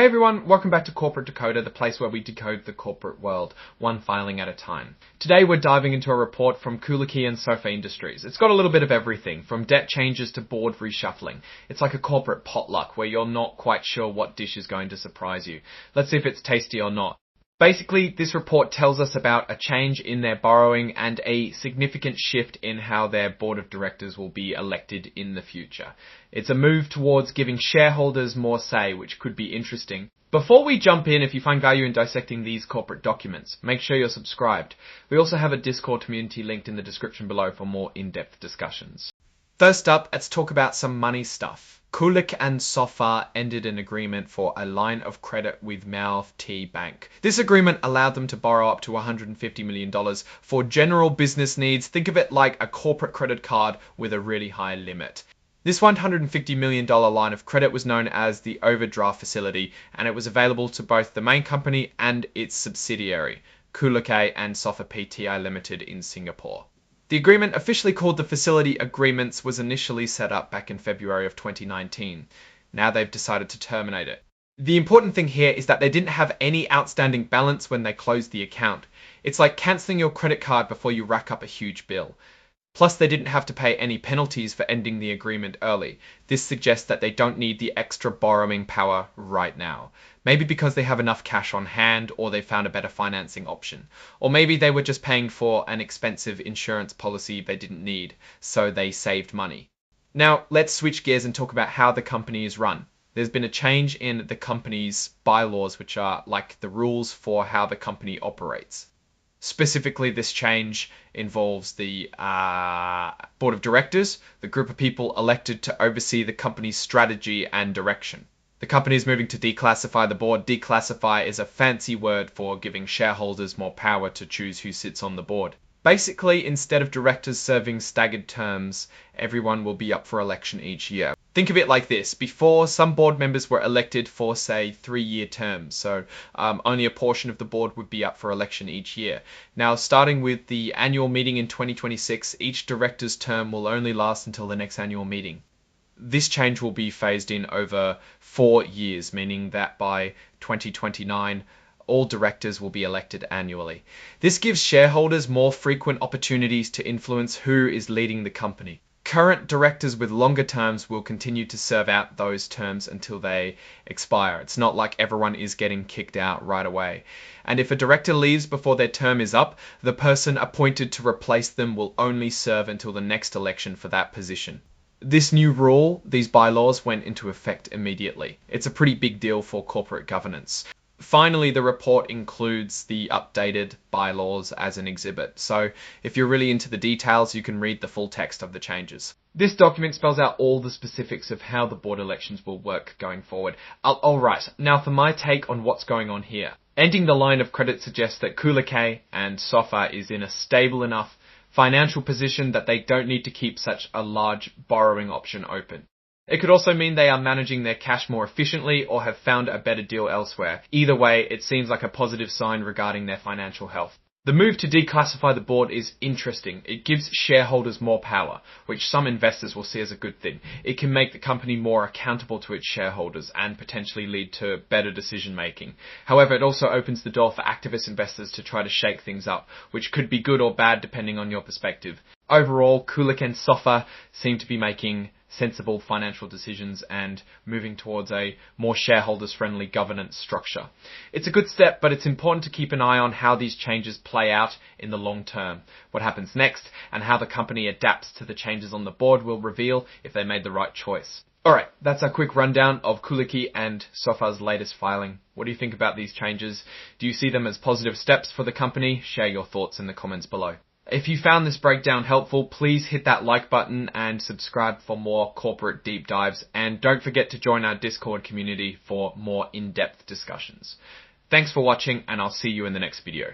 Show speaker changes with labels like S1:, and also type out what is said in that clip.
S1: everyone, welcome back to Corporate Decoder, the place where we decode the corporate world, one filing at a time. Today we're diving into a report from Kulicke Soffa Industries. It's got a little bit of everything, from debt changes to board reshuffling. It's like a corporate potluck where you're not quite sure what dish is going to surprise you. Let's see if it's tasty or not. Basically, this report tells us about a change in their borrowing and a significant shift in how their board of directors will be elected in the future. It's a move towards giving shareholders more say, which could be interesting. Before we jump in, if you find value in dissecting these corporate documents, make sure you're subscribed. We also have a Discord community linked in the description below for more in-depth discussions. First up, let's talk about some money stuff. Kulicke Soffa ended an agreement for a line of credit with Mouth Bank. This agreement allowed them to borrow up to $150 million for general business needs. Think of it like a corporate credit card with a really high limit. This $150 million line of credit was known as the overdraft facility, and it was available to both the main company and its subsidiary, Kulicke Soffa Pty Limited in Singapore. The agreement, officially called the Facility Agreements, was initially set up back in February of 2019. Now they've decided to terminate it. The important thing here is that they didn't have any outstanding balance when they closed the account. It's like cancelling your credit card before you rack up a huge bill. Plus, they didn't have to pay any penalties for ending the agreement early. This suggests that they don't need the extra borrowing power right now. Maybe because they have enough cash on hand, or they found a better financing option. Or maybe they were just paying for an expensive insurance policy they didn't need, so they saved money. Now, let's switch gears and talk about how the company is run. There's been a change in the company's bylaws, which are like the rules for how the company operates. Specifically, this change involves the board of directors, the group of people elected to oversee the company's strategy and direction. The company is moving to declassify the board. Declassify is a fancy word for giving shareholders more power to choose who sits on the board. Basically, instead of directors serving staggered terms, everyone will be up for election each year. Think of it like this. Before, some board members were elected for, say, 3-year terms, so only a portion of the board would be up for election each year. Now, starting with the annual meeting in 2026, each director's term will only last until the next annual meeting. This change will be phased in over 4 years, meaning that by 2029, all directors will be elected annually. This gives shareholders more frequent opportunities to influence who is leading the company. Current directors with longer terms will continue to serve out those terms until they expire. It's not like everyone is getting kicked out right away. And if a director leaves before their term is up, the person appointed to replace them will only serve until the next election for that position. This new rule, these bylaws, went into effect immediately. It's a pretty big deal for corporate governance. Finally, the report includes the updated bylaws as an exhibit. So if you're really into the details, you can read the full text of the changes. This document spells out all the specifics of how the board elections will work going forward. Alright, now for my take on what's going on here. Ending the line of credit suggests that Kulicke Soffa is in a stable enough financial position that they don't need to keep such a large borrowing option open. It could also mean they are managing their cash more efficiently or have found a better deal elsewhere. Either way, it seems like a positive sign regarding their financial health. The move to declassify the board is interesting. It gives shareholders more power, which some investors will see as a good thing. It can make the company more accountable to its shareholders and potentially lead to better decision making. However, it also opens the door for activist investors to try to shake things up, which could be good or bad depending on your perspective. Overall, Kulicke Soffa seem to be making sensible financial decisions and moving towards a more shareholders-friendly governance structure. It's a good step, but it's important to keep an eye on how these changes play out in the long term. What happens next and how the company adapts to the changes on the board will reveal if they made the right choice. Alright, that's a quick rundown of Kulicke Soffa's latest filing. What do you think about these changes? Do you see them as positive steps for the company? Share your thoughts in the comments below. If you found this breakdown helpful, please hit that like button and subscribe for more corporate deep dives. And don't forget to join our Discord community for more in-depth discussions. Thanks for watching, and I'll see you in the next video.